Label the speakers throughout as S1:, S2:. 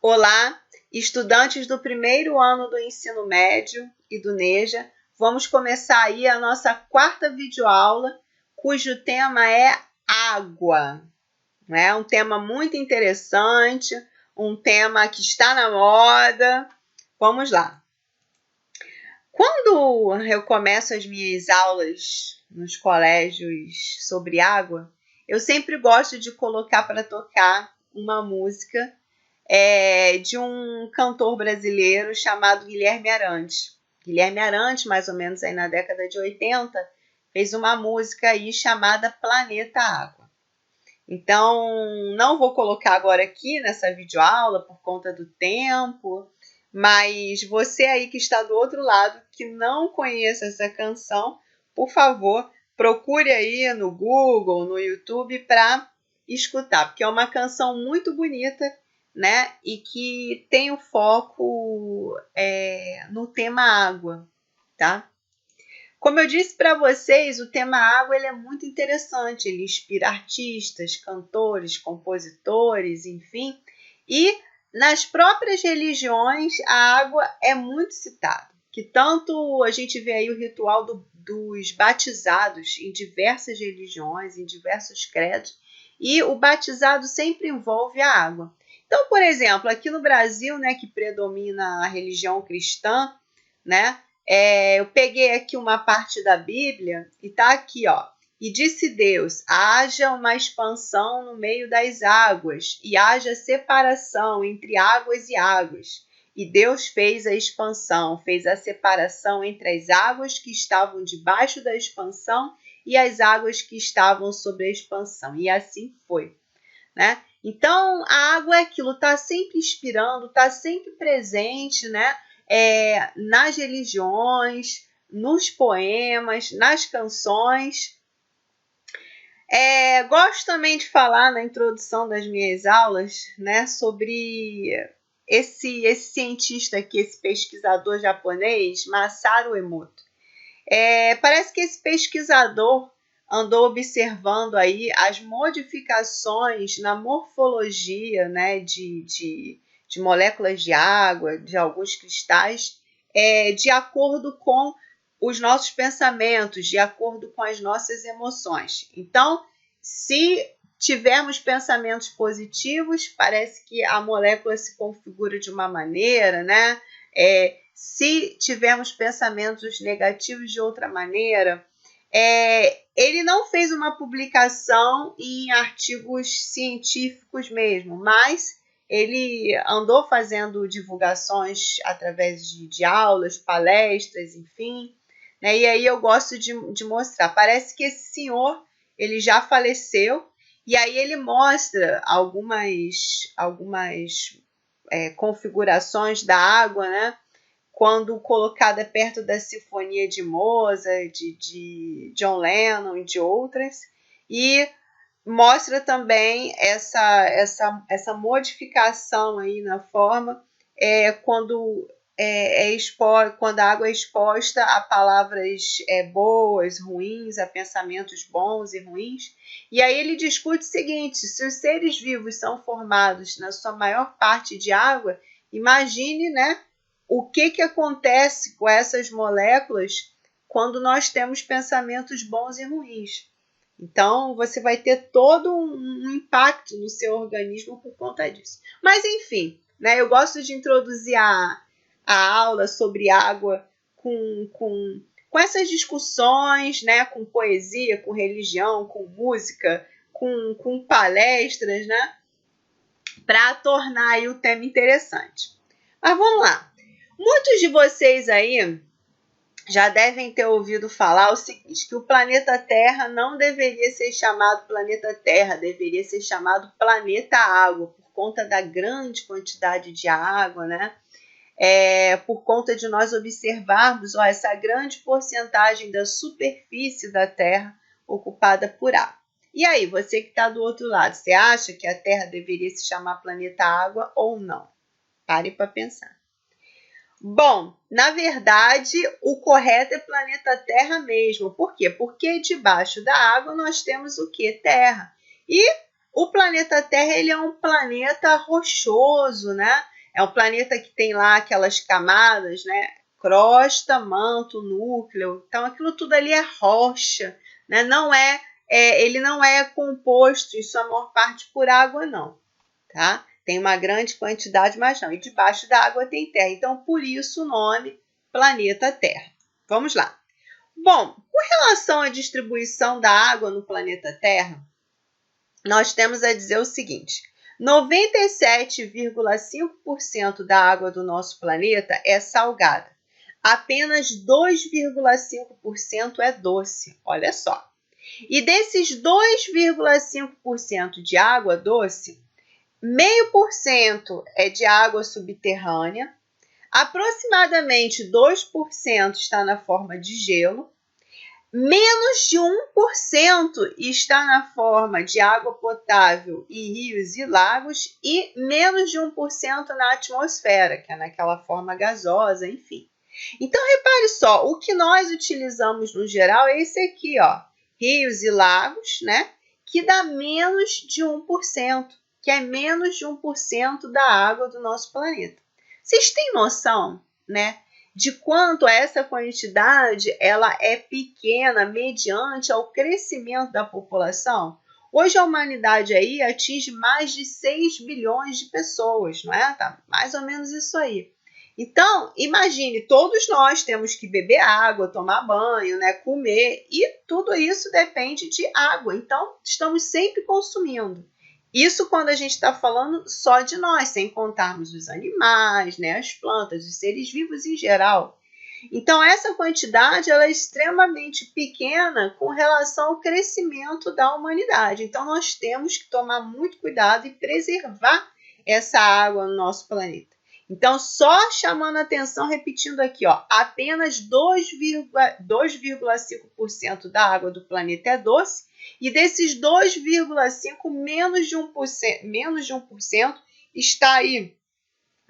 S1: Olá, estudantes do primeiro ano do ensino médio e do NEJA. Vamos começar aí a nossa quarta videoaula, cujo tema é água. É um tema muito interessante, um tema que está na moda. Vamos lá. Quando eu começo as minhas aulas nos colégios sobre água, eu sempre gosto de colocar para tocar uma música de um cantor brasileiro chamado Guilherme Arantes. Guilherme Arantes, mais ou menos aí na década de 80, fez uma música aí chamada Planeta Água. Então, não vou colocar agora aqui nessa videoaula por conta do tempo, mas você aí que está do outro lado, que não conhece essa canção, por favor, procure aí no Google, no YouTube para escutar, porque é uma canção muito bonita, né? E que tem o foco no tema água, tá? Como eu disse para vocês, o tema água ele é muito interessante, ele inspira artistas, cantores, compositores, enfim, e nas próprias religiões a água é muito citada, que tanto a gente vê aí o ritual dos batizados em diversas religiões, em diversos credos, e o batizado sempre envolve a água. Então, por exemplo, aqui no Brasil, né, que predomina a religião cristã, né, eu peguei aqui uma parte da Bíblia e está aqui, ó. E disse Deus, haja uma expansão no meio das águas e haja separação entre águas e águas. E Deus fez a expansão, fez a separação entre as águas que estavam debaixo da expansão e as águas que estavam sobre a expansão. E assim foi, né? Então, a água é aquilo, está sempre inspirando, está sempre presente, né? Nas religiões, nos poemas, nas canções. Gosto também de falar na introdução das minhas aulas, né, sobre esse cientista aqui, esse pesquisador japonês, Masaru Emoto. Parece que esse pesquisador andou observando aí as modificações na morfologia, né, de moléculas de água, de alguns cristais, de acordo com os nossos pensamentos, de acordo com as nossas emoções. Então, se tivermos pensamentos positivos, parece que a molécula se configura de uma maneira, né? Se tivermos pensamentos negativos de outra maneira, ele não fez uma publicação em artigos científicos mesmo, mas ele andou fazendo divulgações através de aulas, palestras, enfim, né? E aí eu gosto de mostrar. Parece que esse senhor ele já faleceu e aí ele mostra algumas configurações da água, né? Quando colocada perto da Sinfonia de Mozart, de John Lennon e de outras, e mostra também essa modificação aí na forma quando quando a água é exposta a palavras boas, ruins, a pensamentos bons e ruins. E aí ele discute o seguinte: se os seres vivos são formados na sua maior parte de água, imagine, né, o que acontece com essas moléculas quando nós temos pensamentos bons e ruins. Então, você vai ter todo um impacto no seu organismo por conta disso. Mas, enfim, né, eu gosto de introduzir a aula sobre água com essas discussões, né, com poesia, com religião, com música, com palestras, né, para tornar aí o tema interessante. Mas vamos lá. Muitos de vocês aí já devem ter ouvido falar o seguinte, que o planeta Terra não deveria ser chamado planeta Terra, deveria ser chamado planeta Água, por conta da grande quantidade de água, né? Por conta de nós observarmos essa grande porcentagem da superfície da Terra ocupada por água. E aí, você que está do outro lado, você acha que a Terra deveria se chamar planeta Água ou não? Pare para pensar. Bom, na verdade, o correto é planeta Terra mesmo. Por quê? Porque debaixo da água nós temos o quê? Terra. E O planeta Terra ele é um planeta rochoso, né? É um planeta que tem lá aquelas camadas, né? Crosta, manto, núcleo. Então, aquilo tudo ali é rocha, né? Ele não é composto, em sua maior parte, por água, não. Tá? Tem uma grande quantidade, mas não. E debaixo da água tem terra. Então, por isso o nome planeta Terra. Vamos lá. Bom, com relação à distribuição da água no planeta Terra, nós temos a dizer o seguinte: 97,5% da água do nosso planeta é salgada. Apenas 2,5% é doce. Olha só. E desses 2,5% de água doce, 0,5% é de água subterrânea, aproximadamente 2% está na forma de gelo, menos de 1% está na forma de água potável e rios e lagos, e menos de 1% na atmosfera, que é naquela forma gasosa, enfim. Então, repare só, o que nós utilizamos no geral é esse aqui, ó, rios e lagos, né, que dá menos de 1%, que é menos de 1% da água do nosso planeta. Vocês têm noção, né, de quanto essa quantidade ela é pequena mediante ao crescimento da população? Hoje a humanidade aí atinge mais de 6 bilhões de pessoas, não é? Tá mais ou menos isso aí. Então, imagine, todos nós temos que beber água, tomar banho, né, comer, e tudo isso depende de água. Então, estamos sempre consumindo. Isso quando a gente está falando só de nós, sem contarmos os animais, né, as plantas, os seres vivos em geral. Então, essa quantidade ela é extremamente pequena com relação ao crescimento da humanidade. Então, nós temos que tomar muito cuidado e preservar essa água no nosso planeta. Então, só chamando a atenção, repetindo aqui, ó, apenas 2,5% da água do planeta é doce, e desses 2,5%, menos de 1% está aí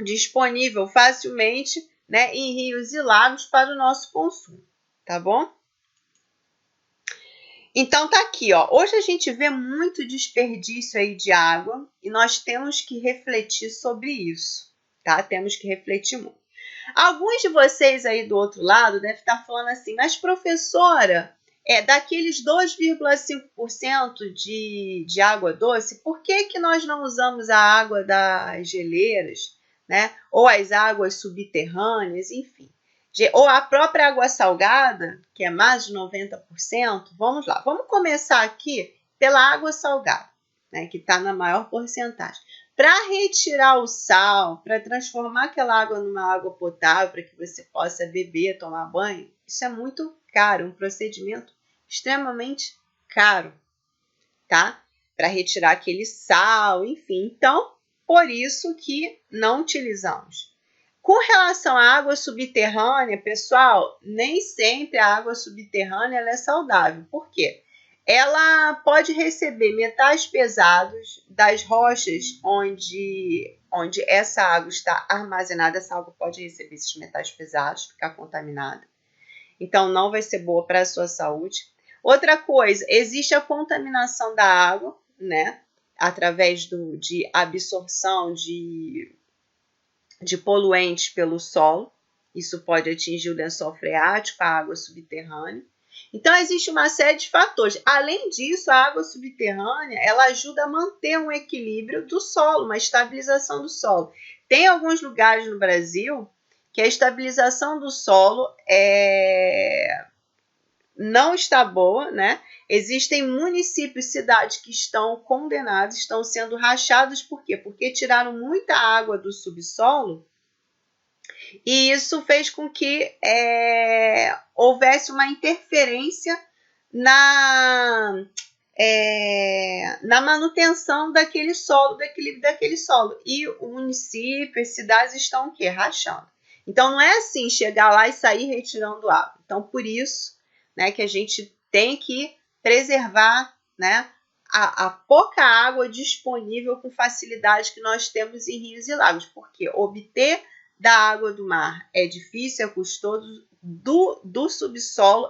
S1: disponível facilmente, né, em rios e lagos para o nosso consumo, tá bom? Então tá aqui, ó. Hoje a gente vê muito desperdício aí de água e nós temos que refletir sobre isso, tá? Temos que refletir muito. Alguns de vocês aí do outro lado devem estar falando assim, mas professora, daqueles 2,5% de água doce, por que nós não usamos a água das geleiras, né? Ou as águas subterrâneas, enfim. Ou a própria água salgada, que é mais de 90%. Vamos lá, vamos começar aqui pela água salgada, né? Que está na maior porcentagem. Para retirar o sal, para transformar aquela água numa água potável, para que você possa beber, tomar banho, isso é muito caro, um procedimento extremamente caro, tá? Para retirar aquele sal, enfim. Então, por isso que não utilizamos. Com relação à água subterrânea, pessoal, nem sempre a água subterrânea ela é saudável. Por quê? Ela pode receber metais pesados das rochas onde essa água está armazenada. Essa água pode receber esses metais pesados, ficar contaminada. Então, não vai ser boa para a sua saúde. Outra coisa, existe a contaminação da água, né? Através de absorção de poluentes pelo solo. Isso pode atingir o lençol freático, a água subterrânea. Então, existe uma série de fatores. Além disso, a água subterrânea ela ajuda a manter um equilíbrio do solo, uma estabilização do solo. Tem alguns lugares no Brasil que a estabilização do solo não está boa, né? Existem municípios, cidades que estão condenados, estão sendo rachados. Por quê? Porque tiraram muita água do subsolo e isso fez com que houvesse uma interferência na manutenção daquele solo, do equilíbrio daquele solo. E o município, as cidades estão o quê? Rachando. Então, não é assim chegar lá e sair retirando água. Então, por isso, né, que a gente tem que preservar, né, a pouca água disponível com facilidade que nós temos em rios e lagos. Porque obter da água do mar é difícil, é custoso, do subsolo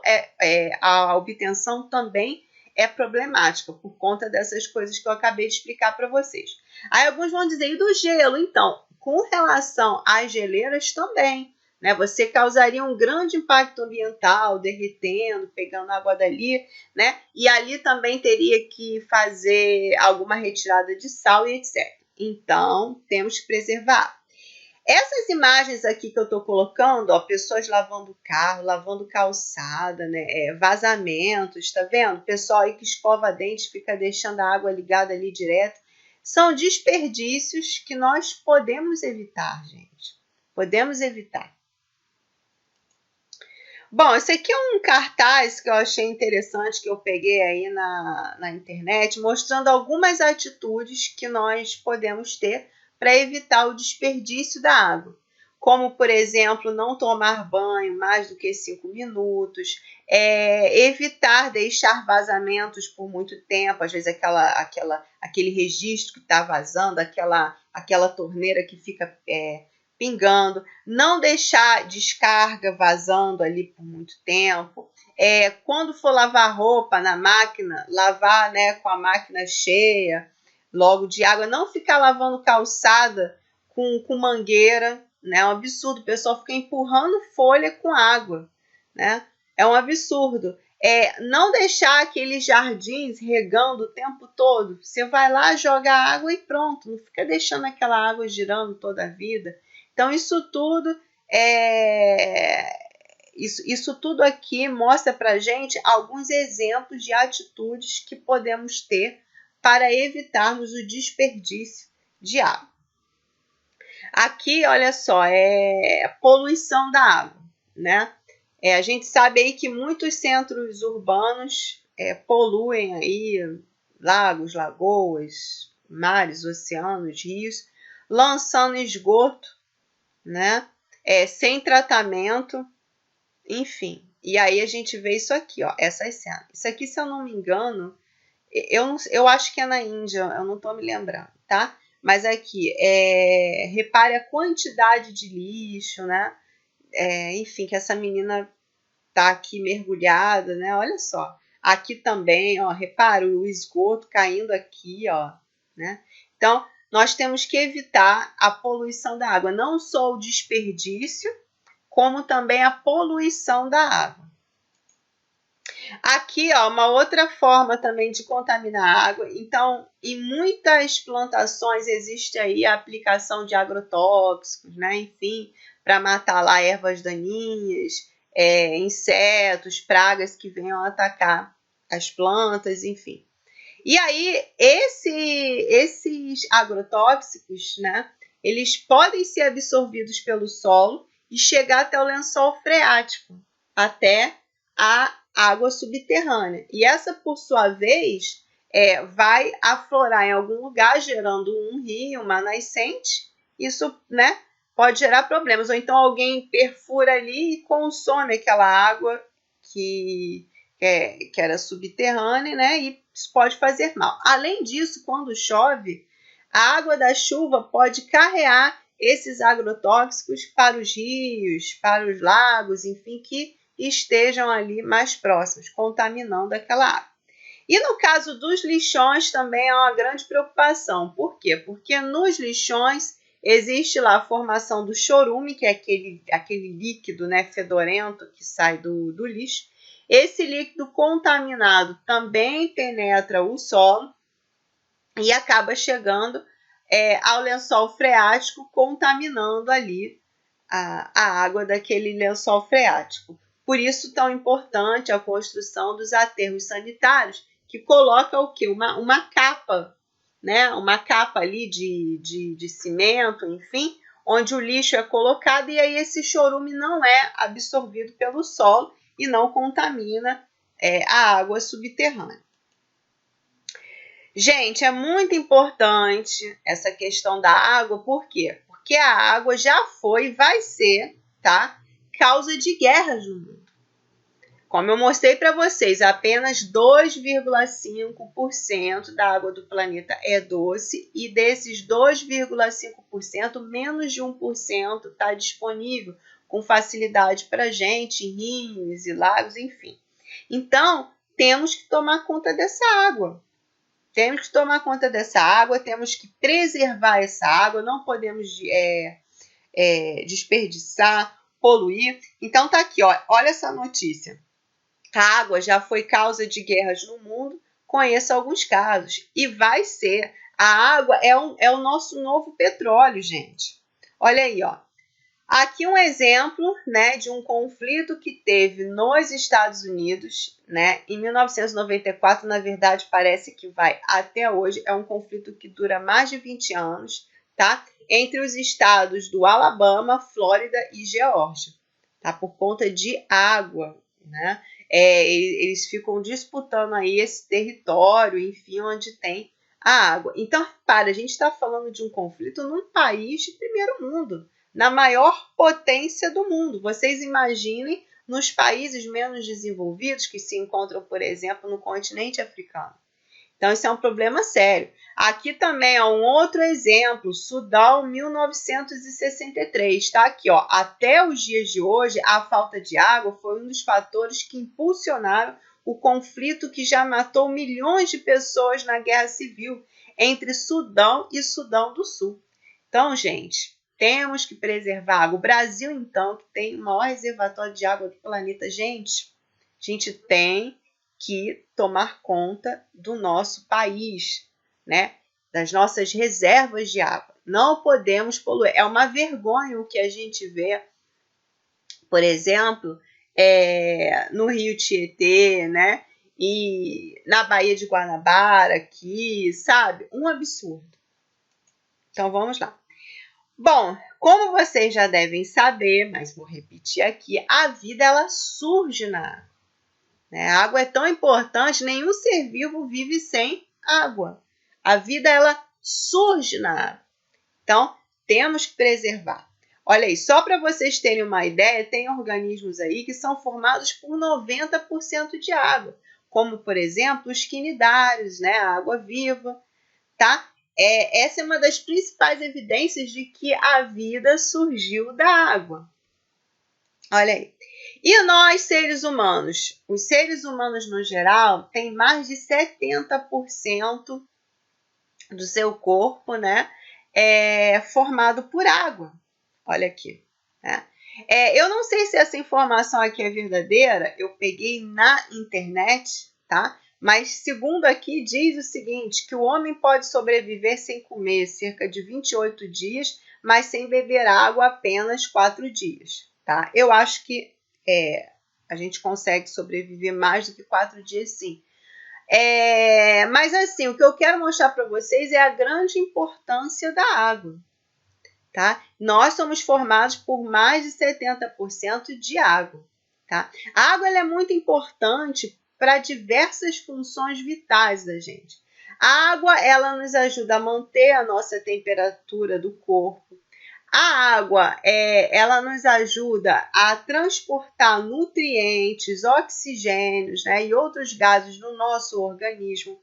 S1: a obtenção também é problemática por conta dessas coisas que eu acabei de explicar para vocês. Aí alguns vão dizer, e do gelo? Então, com relação às geleiras também, né? Você causaria um grande impacto ambiental, derretendo, pegando água dali, né? E ali também teria que fazer alguma retirada de sal e etc. Então, temos que preservar. Essas imagens aqui que eu estou colocando, ó, pessoas lavando carro, lavando calçada, né, vazamentos, tá vendo? Pessoal aí que escova dente, fica deixando a água ligada ali direto. São desperdícios que nós podemos evitar, gente. Podemos evitar. Bom, esse aqui é um cartaz que eu achei interessante, que eu peguei aí na internet, mostrando algumas atitudes que nós podemos ter para evitar o desperdício da água. Como, por exemplo, não tomar banho mais do que 5 minutos, evitar deixar vazamentos por muito tempo, às vezes aquele registro que está vazando, aquela torneira que fica pingando, não deixar descarga vazando ali por muito tempo. Quando for lavar roupa na máquina, lavar, né, com a máquina cheia, logo de água, não ficar lavando calçada com mangueira, né? É um absurdo, o pessoal fica empurrando folha com água, né? É um absurdo. Não deixar aqueles jardins regando o tempo todo. Você vai lá, joga água e pronto, não fica deixando aquela água girando toda a vida. Então, isso tudo isso tudo aqui mostra para a gente alguns exemplos de atitudes que podemos ter para evitarmos o desperdício de água. Aqui, olha só, poluição da água, né? A gente sabe aí que muitos centros urbanos poluem aí lagos, lagoas, mares, oceanos, rios, lançando esgoto, né? Sem tratamento, enfim. E aí a gente vê isso aqui, ó, essas cenas. Isso aqui, se eu não me engano, eu acho que é na Índia, eu não estou me lembrando, tá? Mas aqui, repare a quantidade de lixo, né? Enfim, que essa menina tá aqui mergulhada, né? Olha só. Aqui também, ó, repara o esgoto caindo aqui, ó, né? Então, nós temos que evitar a poluição da água, não só o desperdício, como também a poluição da água. Aqui, ó, uma outra forma também de contaminar a água. Então, em muitas plantações existe aí a aplicação de agrotóxicos, né? Enfim, para matar lá ervas daninhas, insetos, pragas que venham atacar as plantas, enfim. E aí, esses agrotóxicos, né? Eles podem ser absorvidos pelo solo e chegar até o lençol freático, até a água subterrânea. E essa, por sua vez, vai aflorar em algum lugar, gerando um rio, uma nascente. Isso, né, pode gerar problemas. Ou então alguém perfura ali e consome aquela água que era subterrânea, né, e isso pode fazer mal. Além disso, quando chove, a água da chuva pode carrear esses agrotóxicos para os rios, para os lagos, enfim, que estejam ali mais próximos, contaminando aquela água. E no caso dos lixões também é uma grande preocupação. Por quê? Porque nos lixões existe lá a formação do chorume, que é aquele líquido, né, fedorento que sai do lixo. Esse líquido contaminado também penetra o solo e acaba chegando ao lençol freático, contaminando ali a água daquele lençol freático. Por isso, tão importante a construção dos aterros sanitários, que coloca o quê? Uma capa, né? Uma capa ali de cimento, enfim, onde o lixo é colocado e aí esse chorume não é absorvido pelo solo e não contamina a água subterrânea. Gente, é muito importante essa questão da água, por quê? Porque a água já foi e vai ser, tá, causa de guerras no mundo. Como eu mostrei para vocês, apenas 2,5% da água do planeta é doce e desses 2,5%, menos de 1% está disponível com facilidade para a gente, em rios e lagos, enfim. Então, temos que tomar conta dessa água. Temos que tomar conta dessa água, temos que preservar essa água, não podemos desperdiçar, poluir. Então tá aqui, ó, olha essa notícia. A água já foi causa de guerras no mundo, conheço alguns casos. E vai ser. A água é o nosso novo petróleo, gente. Olha aí, ó. Aqui um exemplo, né, de um conflito que teve nos Estados Unidos, né, em 1994, na verdade parece que vai até hoje, é um conflito que dura mais de 20 anos, tá? Entre os estados do Alabama, Flórida e Geórgia, tá? Por conta de água, né? Eles ficam disputando aí esse território, enfim, onde tem a água. Então, a gente está falando de um conflito num país de primeiro mundo, na maior potência do mundo. Vocês imaginem nos países menos desenvolvidos que se encontram, por exemplo, no continente africano. Então, isso é um problema sério. Aqui também é um outro exemplo, Sudão, 1963. Está aqui, ó. Até os dias de hoje, a falta de água foi um dos fatores que impulsionaram o conflito que já matou milhões de pessoas na Guerra Civil entre Sudão e Sudão do Sul. Então, gente, temos que preservar a água. O Brasil, então, que tem o maior reservatório de água do planeta, gente, a gente tem que tomar conta do nosso país, né? Das nossas reservas de água. Não podemos poluir. É uma vergonha o que a gente vê, por exemplo, no Rio Tietê, né? E na Baía de Guanabara, aqui, sabe? Um absurdo. Então, vamos lá. Bom, como vocês já devem saber, mas vou repetir aqui, a vida ela surge na água. Né? A água é tão importante, nenhum ser vivo vive sem água. A vida ela surge na água. Então, temos que preservar. Olha aí, só para vocês terem uma ideia, tem organismos aí que são formados por 90% de água, como, por exemplo, os quinidários, né? A água viva, tá? Essa é uma das principais evidências de que a vida surgiu da água. Olha aí. E nós, seres humanos? Os seres humanos, no geral, têm mais de 70% do seu corpo, né, formado por água. Olha aqui. Né? Eu não sei se essa informação aqui é verdadeira, eu peguei na internet, tá? Mas, segundo aqui, diz o seguinte, que o homem pode sobreviver sem comer cerca de 28 dias, mas sem beber água apenas 4 dias, tá? Eu acho que a gente consegue sobreviver mais do que 4 dias, sim. Mas, assim, o que eu quero mostrar para vocês é a grande importância da água, tá? Nós somos formados por mais de 70% de água, tá? A água ela é muito importante para diversas funções vitais da gente. A água ela nos ajuda a manter a nossa temperatura do corpo. A água ela nos ajuda a transportar nutrientes, oxigênios, né, e outros gases no nosso organismo.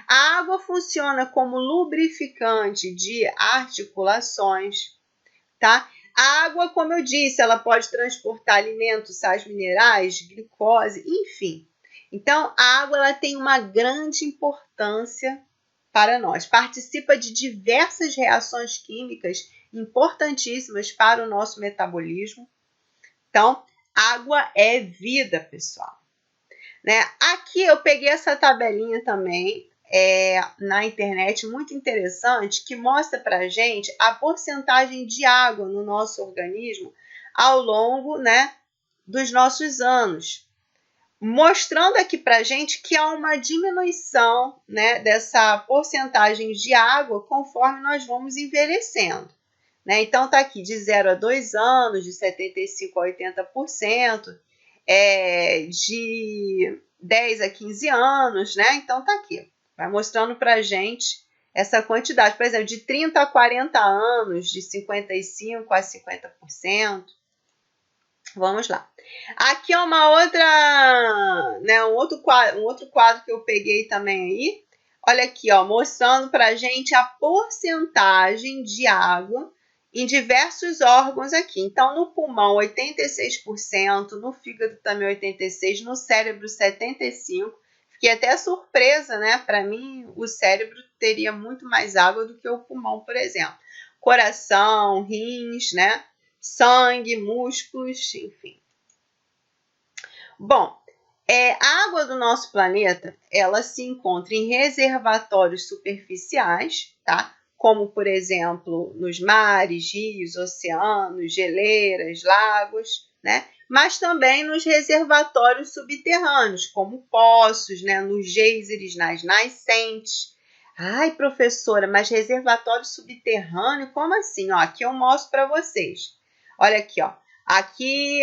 S1: A água funciona como lubrificante de articulações, tá? A água, como eu disse, ela pode transportar alimentos, sais minerais, glicose, enfim. Então, a água ela tem uma grande importância para nós. Participa de diversas reações químicas importantíssimas para o nosso metabolismo. Então, água é vida, pessoal. Né? Aqui eu peguei essa tabelinha também na internet, muito interessante, que mostra para a gente a porcentagem de água no nosso organismo ao longo, né, dos nossos anos. Mostrando aqui para a gente que há uma diminuição, né, dessa porcentagem de água conforme nós vamos envelhecendo. Né? Então, está aqui de 0 a 2 anos, de 75% a 80%, de 10 a 15 anos, né? Então, está aqui. Vai mostrando para a gente essa quantidade. Por exemplo, de 30 a 40 anos, de 55% a 50%. Vamos lá. Aqui é uma outra, né, um outro quadro que eu peguei também aí. Olha aqui, ó, mostrando para a gente a porcentagem de água em diversos órgãos aqui. Então, no pulmão, 86%, no fígado também 86%, no cérebro 75%, Fiquei até surpresa, né? Para mim, o cérebro teria muito mais água do que o pulmão, por exemplo. Coração, rins, né? Sangue, músculos, enfim. Bom, a água do nosso planeta, ela se encontra em reservatórios superficiais, tá? Como, por exemplo, nos mares, rios, oceanos, geleiras, lagos, né? Mas também nos reservatórios subterrâneos, como poços, né? Nos geysers, nas nascentes. Ai, professora, mas reservatório subterrâneo, como assim? Ó, aqui eu mostro para vocês. Olha aqui, ó. Aqui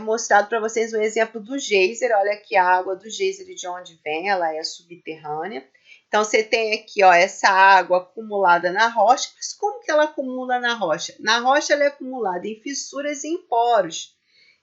S1: mostrado para vocês um exemplo do geyser. Olha aqui a água do geyser, de onde vem, ela é subterrânea. Então, você tem aqui, ó, essa água acumulada na rocha. Mas como que ela acumula na rocha? Na rocha, ela é acumulada em fissuras e em poros.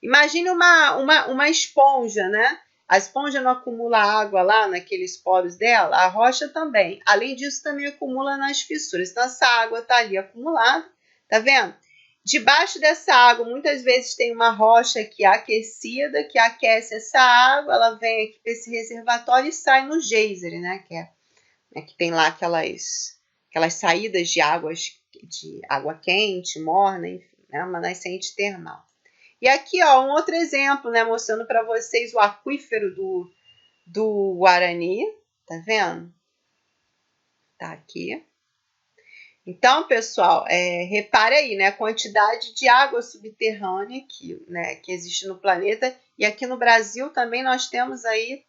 S1: Imagine uma esponja, né? A esponja não acumula água lá naqueles poros dela, a rocha também. Além disso, também acumula nas fissuras. Então, essa água está ali acumulada, tá vendo? Debaixo dessa água, muitas vezes tem uma rocha que é aquecida, que aquece essa água, ela vem aqui para esse reservatório e sai no geyser, né? Que tem lá aquelas saídas de água quente, morna, enfim, né? Uma nascente termal. E aqui, ó, um outro exemplo, né? Mostrando para vocês o aquífero do Guarani, tá vendo? Tá aqui. Então, pessoal, repare aí, né, a quantidade de água subterrânea que existe no planeta. E aqui no Brasil também nós temos aí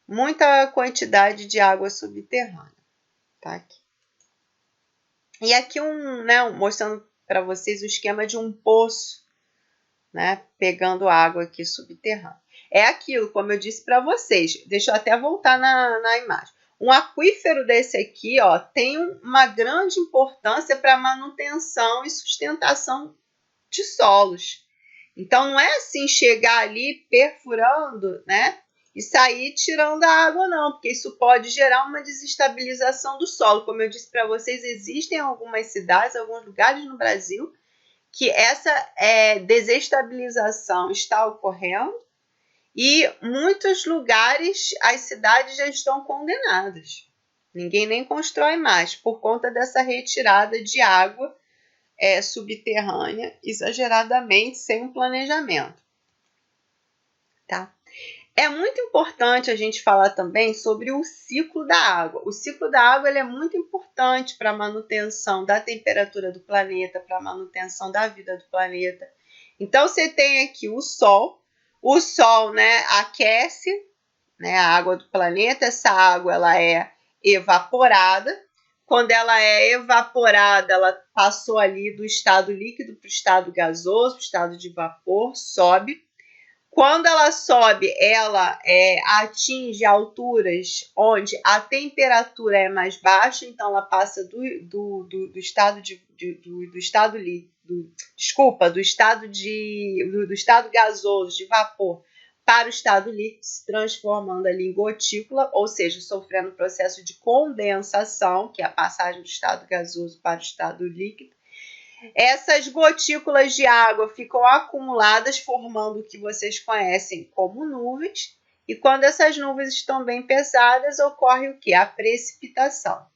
S1: muita quantidade de água subterrânea. Tá aqui. E aqui mostrando para vocês o esquema de um poço, né, pegando água aqui subterrânea. É aquilo, como eu disse para vocês. Deixa eu até voltar na imagem. Um aquífero desse aqui, ó, tem uma grande importância para a manutenção e sustentação de solos. Então, não é assim chegar ali perfurando, né, e sair tirando a água, não, porque isso pode gerar uma desestabilização do solo. Como eu disse para vocês, existem algumas cidades, alguns lugares no Brasil, que essa desestabilização está ocorrendo. E muitos lugares, as cidades já estão condenadas. Ninguém nem constrói mais por conta dessa retirada de água subterrânea, exageradamente, sem um planejamento. Tá? É muito importante a gente falar também sobre o ciclo da água. O ciclo da água ele é muito importante para a manutenção da temperatura do planeta, para a manutenção da vida do planeta. Então, você tem aqui o Sol. O Sol, né, aquece, né, a água do planeta. Essa água ela é evaporada. Quando ela é evaporada, ela passou ali do estado líquido para o estado gasoso, para o estado de vapor, sobe. Quando ela sobe, ela atinge alturas onde a temperatura é mais baixa, então ela passa do estado gasoso de vapor para o estado líquido, se transformando ali em gotícula, ou seja, sofrendo o processo de condensação, que é a passagem do estado gasoso para o estado líquido. Essas gotículas de água ficam acumuladas, formando o que vocês conhecem como nuvens. E quando essas nuvens estão bem pesadas, ocorre o quê? A precipitação,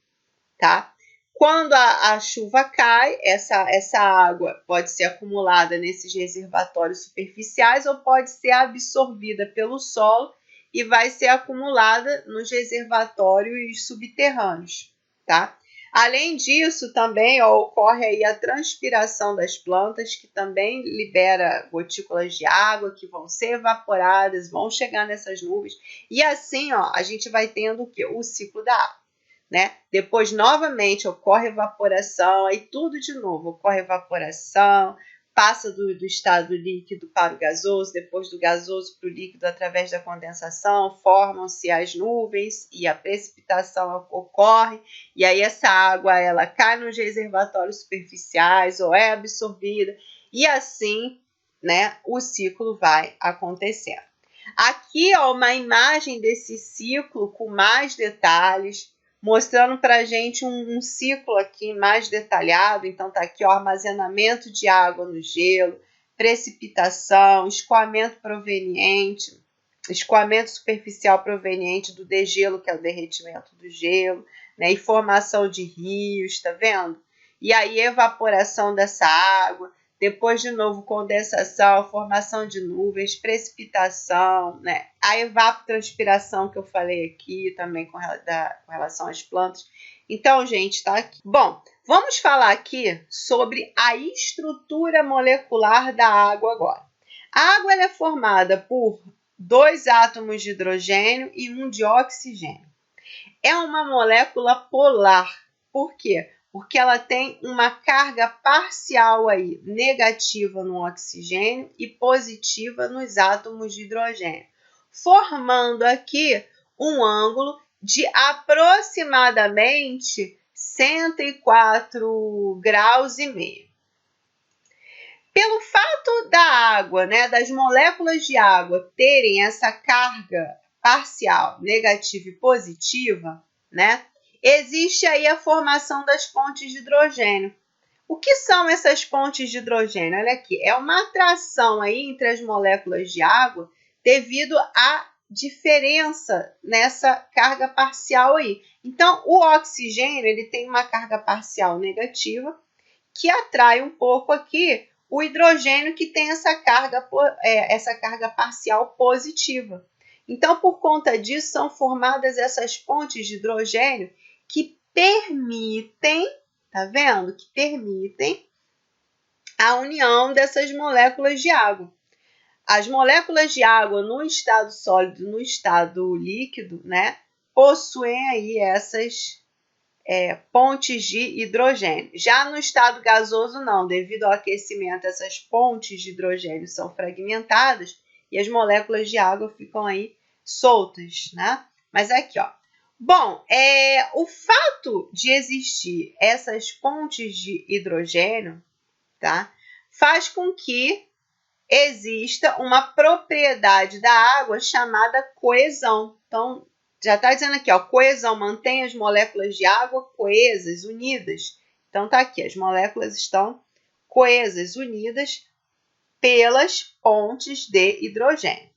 S1: tá? Quando a chuva cai, essa água pode ser acumulada nesses reservatórios superficiais ou pode ser absorvida pelo solo e vai ser acumulada nos reservatórios subterrâneos, tá? Além disso, também ocorre aí a transpiração das plantas, que também libera gotículas de água que vão ser evaporadas, vão chegar nessas nuvens. E assim, a gente vai tendo o quê? O ciclo da água, né? Depois, novamente, ocorre evaporação, aí tudo de novo, ocorre evaporação, passa do estado líquido para o gasoso, depois do gasoso para o líquido através da condensação, formam-se as nuvens e a precipitação ocorre, e aí essa água ela cai nos reservatórios superficiais ou é absorvida, e assim, né, o ciclo vai acontecendo. Aqui, uma imagem desse ciclo com mais detalhes, mostrando para a gente um ciclo aqui mais detalhado. Então, está aqui o armazenamento de água no gelo, precipitação, escoamento proveniente, escoamento superficial proveniente do degelo, que é o derretimento do gelo, né? E formação de rios, tá vendo? E aí evaporação dessa água, depois de novo condensação, formação de nuvens, precipitação, né? A evapotranspiração que eu falei aqui também com relação às plantas. Então, gente, tá aqui. Bom, vamos falar aqui sobre a estrutura molecular da água agora. A água ela é formada por 2 átomos de hidrogênio e 1 de oxigênio. É uma molécula polar. Por quê? Porque ela tem uma carga parcial aí, negativa no oxigênio e positiva nos átomos de hidrogênio, formando aqui um ângulo de aproximadamente 104 graus e meio. Pelo fato da água, né, das moléculas de água terem essa carga parcial negativa e positiva, né, existe aí a formação das pontes de hidrogênio. O que são essas pontes de hidrogênio? Olha aqui, é uma atração aí entre as moléculas de água devido à diferença nessa carga parcial aí. Então, o oxigênio ele tem uma carga parcial negativa que atrai um pouco aqui o hidrogênio que tem essa carga parcial positiva. Então, por conta disso, são formadas essas pontes de hidrogênio que permitem, tá vendo? Que permitem a união dessas moléculas de água. As moléculas de água no estado sólido, no estado líquido, né, possuem aí essas pontes de hidrogênio. Já no estado gasoso, não. Devido ao aquecimento, essas pontes de hidrogênio são fragmentadas e as moléculas de água ficam aí soltas, né? Mas aqui, ó. Bom, o fato de existir essas pontes de hidrogênio, tá? Faz com que exista uma propriedade da água chamada coesão. Então, já está dizendo aqui, ó, coesão mantém as moléculas de água coesas, unidas. Então, tá aqui, as moléculas estão coesas, unidas pelas pontes de hidrogênio.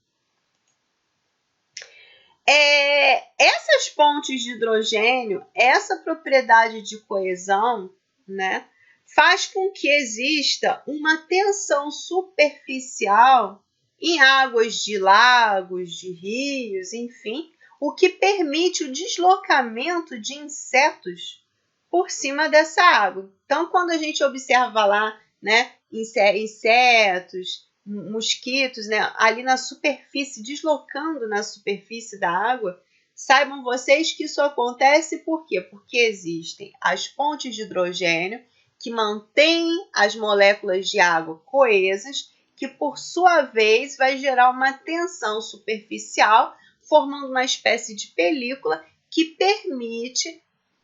S1: Essas pontes de hidrogênio, essa propriedade de coesão, né, faz com que exista uma tensão superficial em águas de lagos, de rios, enfim, o que permite o deslocamento de insetos por cima dessa água. Então, quando a gente observa lá, né, insetos, mosquitos, né, ali na superfície, deslocando na superfície da água, saibam vocês que isso acontece por quê? Porque existem as pontes de hidrogênio que mantêm as moléculas de água coesas, que por sua vez vai gerar uma tensão superficial, formando uma espécie de película que permite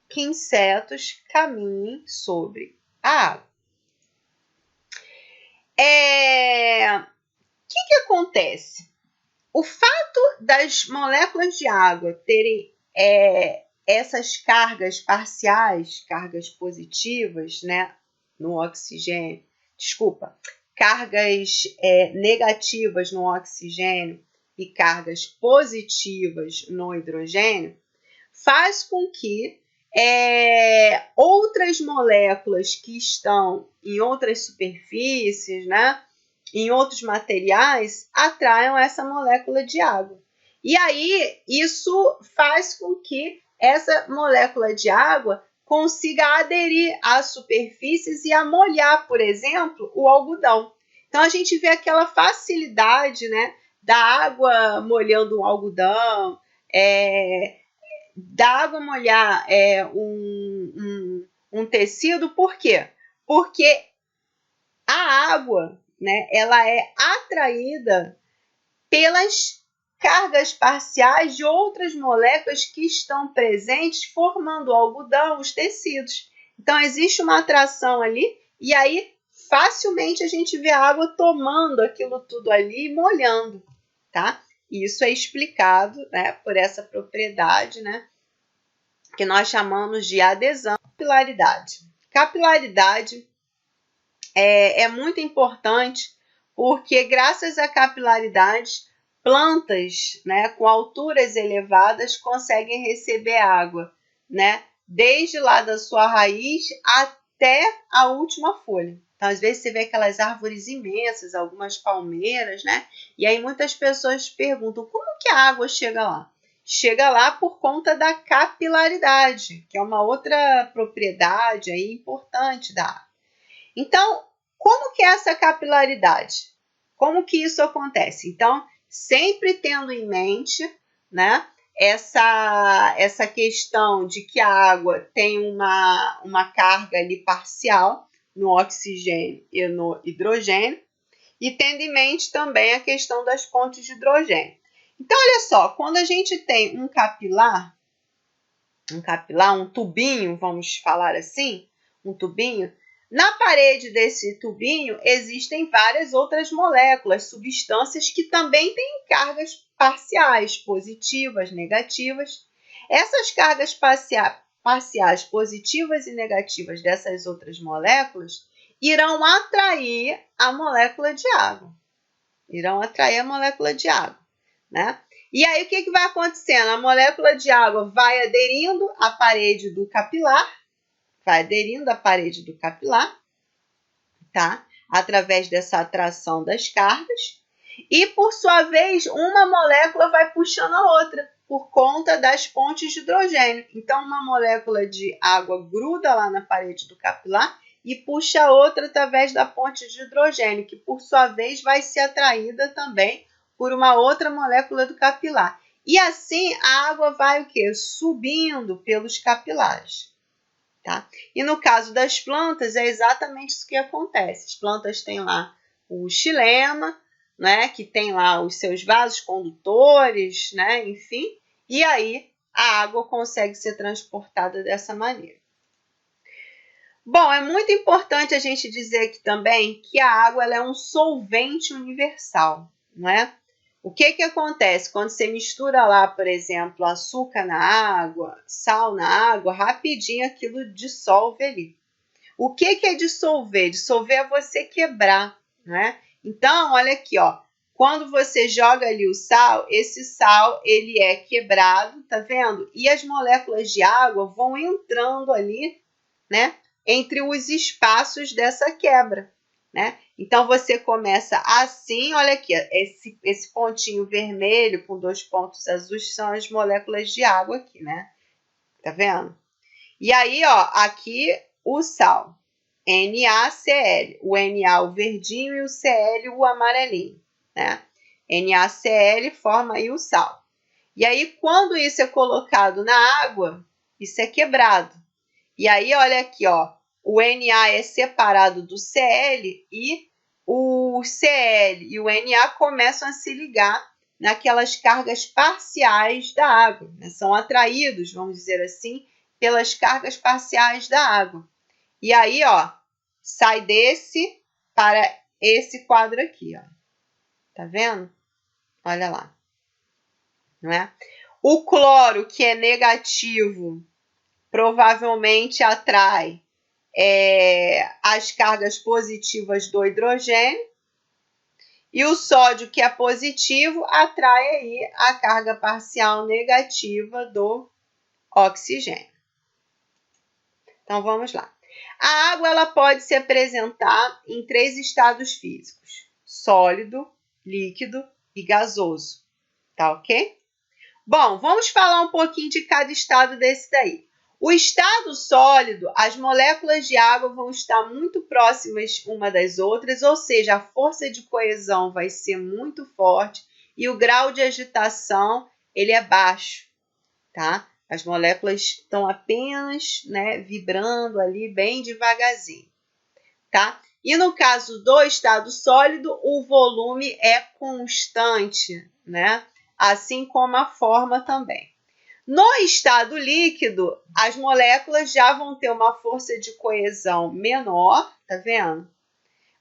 S1: que insetos caminhem sobre a água. O que acontece? O fato das moléculas de água terem essas cargas parciais, cargas positivas, né, no oxigênio, cargas negativas no oxigênio e cargas positivas no hidrogênio, faz com que outras moléculas que estão em outras superfícies, né, em outros materiais, atraiam essa molécula de água. E aí, isso faz com que essa molécula de água consiga aderir às superfícies e a molhar, por exemplo, o algodão. Então, a gente vê aquela facilidade, né, da água molhando o algodão, da água molhar um tecido. Por quê? Porque a água, né, ela é atraída pelas cargas parciais de outras moléculas que estão presentes formando o algodão, os tecidos. Então, existe uma atração ali e aí facilmente a gente vê a água tomando aquilo tudo ali e molhando, tá? Isso é explicado, né, por essa propriedade, né, que nós chamamos de adesão e capilaridade. Capilaridade é muito importante porque, graças à capilaridade, plantas, né, com alturas elevadas conseguem receber água, né, desde lá da sua raiz até a última folha. Então, às vezes você vê aquelas árvores imensas, algumas palmeiras, né? E aí muitas pessoas perguntam, como que a água chega lá? Chega lá por conta da capilaridade, que é uma outra propriedade aí importante da água. Então, como que é essa capilaridade? Como que isso acontece? Então, sempre tendo em mente, né, essa questão de que a água tem uma carga ali parcial no oxigênio e no hidrogênio, e tendo em mente também a questão das pontes de hidrogênio. Então, olha só, quando a gente tem um capilar, um tubinho, vamos falar assim, um tubinho, na parede desse tubinho existem várias outras moléculas, substâncias que também têm cargas parciais, positivas, negativas. Essas cargas parciais, positivas e negativas dessas outras moléculas irão atrair a molécula de água. Né? E aí, o que vai acontecendo? A molécula de água vai aderindo à parede do capilar, tá? Através dessa atração das cargas, e por sua vez, uma molécula vai puxando a outra, por conta das pontes de hidrogênio. Então, uma molécula de água gruda lá na parede do capilar e puxa a outra através da ponte de hidrogênio, que por sua vez vai ser atraída também por uma outra molécula do capilar. E assim a água vai o quê? Subindo pelos capilares. Tá? E no caso das plantas é exatamente isso que acontece. As plantas têm lá o xilema, né, que tem lá os seus vasos condutores, né, enfim, e aí a água consegue ser transportada dessa maneira. Bom, é muito importante a gente dizer aqui também que a água ela é um solvente universal, não é? O que acontece quando você mistura lá, por exemplo, açúcar na água, sal na água, rapidinho aquilo dissolve ali. O que é dissolver? Dissolver é você quebrar, né? Então, olha aqui, ó. Quando você joga ali o sal, esse sal ele é quebrado, tá vendo? E as moléculas de água vão entrando ali, né? Entre os espaços dessa quebra, né? Então, você começa assim, olha aqui, esse pontinho vermelho com 2 pontos azuis são as moléculas de água aqui, né? Tá vendo? E aí, ó, aqui o sal, NaCl, o Na o verdinho e o Cl o amarelinho, né? NaCl forma aí o sal. E aí, quando isso é colocado na água, isso é quebrado. E aí, olha aqui, ó, o Na é separado do Cl e o Cl e o Na começam a se ligar naquelas cargas parciais da água, né? São atraídos, vamos dizer assim, pelas cargas parciais da água. E aí, ó, sai desse para esse quadro aqui, ó. Tá vendo? Olha lá. Não é? O cloro, que é negativo, provavelmente atrai as cargas positivas do hidrogênio. E o sódio, que é positivo, atrai aí a carga parcial negativa do oxigênio. Então, vamos lá. A água ela pode se apresentar em 3 estados físicos: sólido, líquido e gasoso. Tá ok? Bom, vamos falar um pouquinho de cada estado desse daí. O estado sólido, as moléculas de água vão estar muito próximas uma das outras, ou seja, a força de coesão vai ser muito forte e o grau de agitação ele é baixo, tá? As moléculas estão apenas, né, vibrando ali bem devagarzinho, tá? E no caso do estado sólido, o volume é constante, né? Assim como a forma também. No estado líquido, as moléculas já vão ter uma força de coesão menor, tá vendo?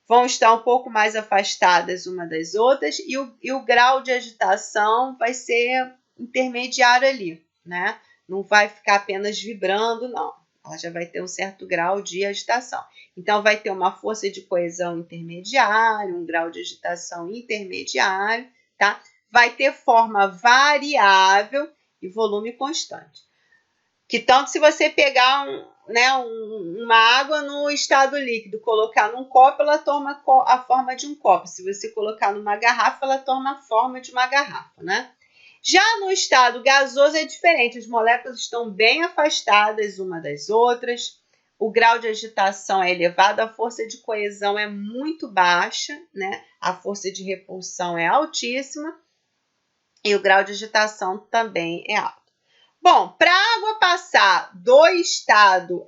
S1: Vão estar um pouco mais afastadas uma das outras e o grau de agitação vai ser intermediário ali, né? Não vai ficar apenas vibrando, não. Ela já vai ter um certo grau de agitação. Então, vai ter uma força de coesão intermediária, um grau de agitação intermediário, tá? vai ter forma variável e volume constante. Que tanto se você pegar uma água no estado líquido, colocar num copo, ela toma a forma de um copo. Se você colocar numa garrafa, ela toma a forma de uma garrafa, né? Já no estado gasoso é diferente, as moléculas estão bem afastadas uma das outras, o grau de agitação é elevado, a força de coesão é muito baixa, né? A força de repulsão é altíssima e o grau de agitação também é alto. Bom, para a água passar do estado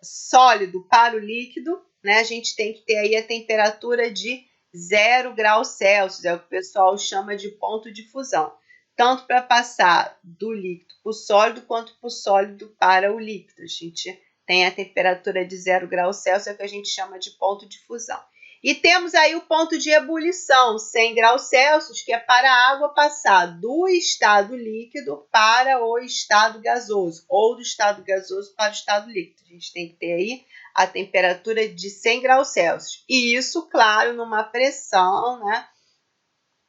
S1: sólido para o líquido, né, a gente tem que ter aí a temperatura de 0 graus Celsius, é o que o pessoal chama de ponto de fusão. Tanto para passar do líquido para o sólido, quanto para o sólido para o líquido. A gente tem a temperatura de 0 graus Celsius, é o que a gente chama de ponto de fusão. E temos aí o ponto de ebulição, 100 graus Celsius, que é para a água passar do estado líquido para o estado gasoso, ou do estado gasoso para o estado líquido. A gente tem que ter aí a temperatura de 100 graus Celsius. E isso, claro, numa pressão, né,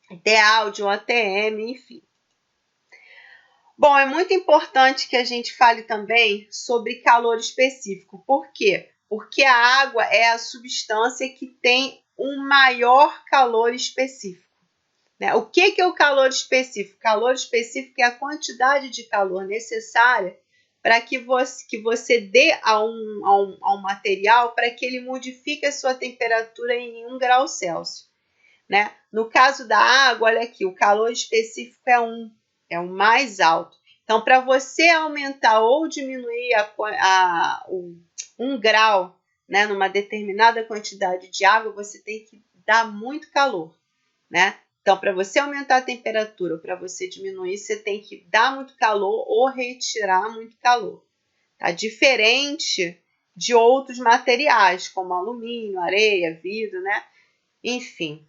S1: ideal de um ATM, enfim. Bom, é muito importante que a gente fale também sobre calor específico. Por quê? Porque a água é a substância que tem um maior calor específico. Né? O que é o calor específico? Calor específico é a quantidade de calor necessária para que você dê a um material para que ele modifique a sua temperatura em 1 grau Celsius. Né? No caso da água, olha aqui, o calor específico é o mais alto. Então, para você aumentar ou diminuir 1 grau, né, numa determinada quantidade de água, você tem que dar muito calor, né? Então, para você aumentar a temperatura, para você diminuir, você tem que dar muito calor ou retirar muito calor. Tá? Diferente de outros materiais, como alumínio, areia, vidro, né? Enfim.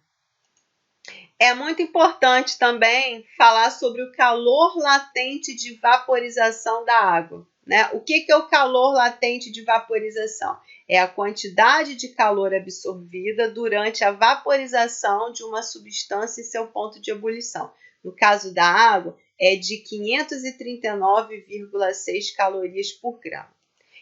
S1: É muito importante também falar sobre o calor latente de vaporização da água. Né? O que é o calor latente de vaporização? É a quantidade de calor absorvida durante a vaporização de uma substância em seu ponto de ebulição. No caso da água, é de 539,6 calorias por grama.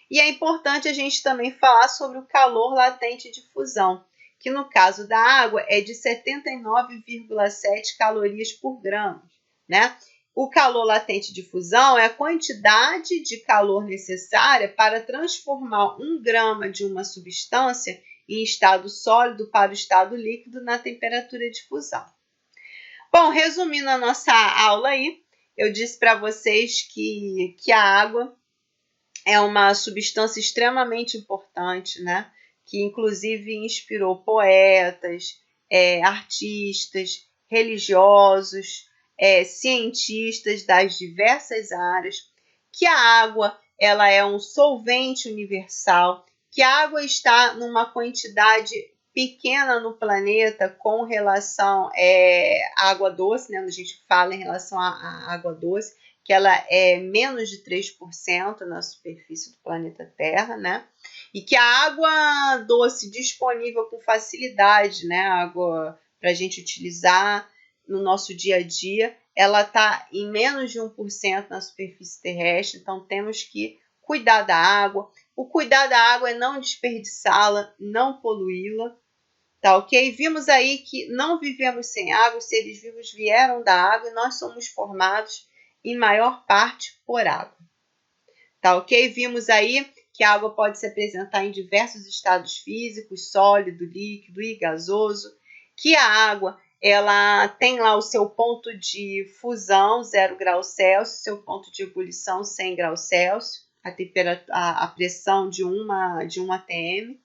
S1: E é importante a gente também falar sobre o calor latente de fusão, que no caso da água é de 79,7 calorias por grama, né? O calor latente de fusão é a quantidade de calor necessária para transformar 1 grama de uma substância em estado sólido para o estado líquido na temperatura de fusão. Bom, resumindo a nossa aula aí, eu disse para vocês que a água é uma substância extremamente importante, né? Que inclusive inspirou poetas, artistas, religiosos, cientistas das diversas áreas, que a água ela é um solvente universal, que a água está numa quantidade pequena no planeta com relação à água doce, né? Quando a gente fala em relação à água doce, que ela é menos de 3% na superfície do planeta Terra, né? E que a água doce disponível com facilidade, né? A água para a gente utilizar no nosso dia a dia, ela está em menos de 1% na superfície terrestre, então temos que cuidar da água. O cuidar da água é não desperdiçá-la, não poluí-la, tá ok? Vimos aí que não vivemos sem água, os seres vivos vieram da água e nós somos formados em maior parte por água, tá ok? Vimos aí que a água pode se apresentar em diversos estados físicos, sólido, líquido e gasoso, que a água ela tem lá o seu ponto de fusão, 0 graus Celsius, seu ponto de ebulição, 100 graus Celsius, a pressão de uma atm,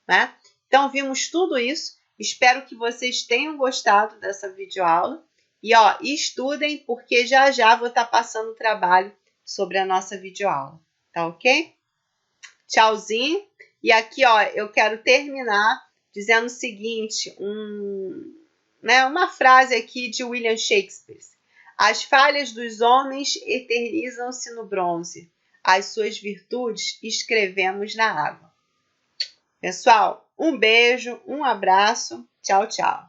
S1: né? Então, vimos tudo isso. Espero que vocês tenham gostado dessa videoaula. E, estudem, porque já vou estar passando o trabalho sobre a nossa videoaula, tá ok? Tchauzinho. E aqui, eu quero terminar dizendo o seguinte, uma frase aqui de William Shakespeare. As falhas dos homens eternizam-se no bronze. As suas virtudes escrevemos na água. Pessoal, um beijo, um abraço. Tchau, tchau.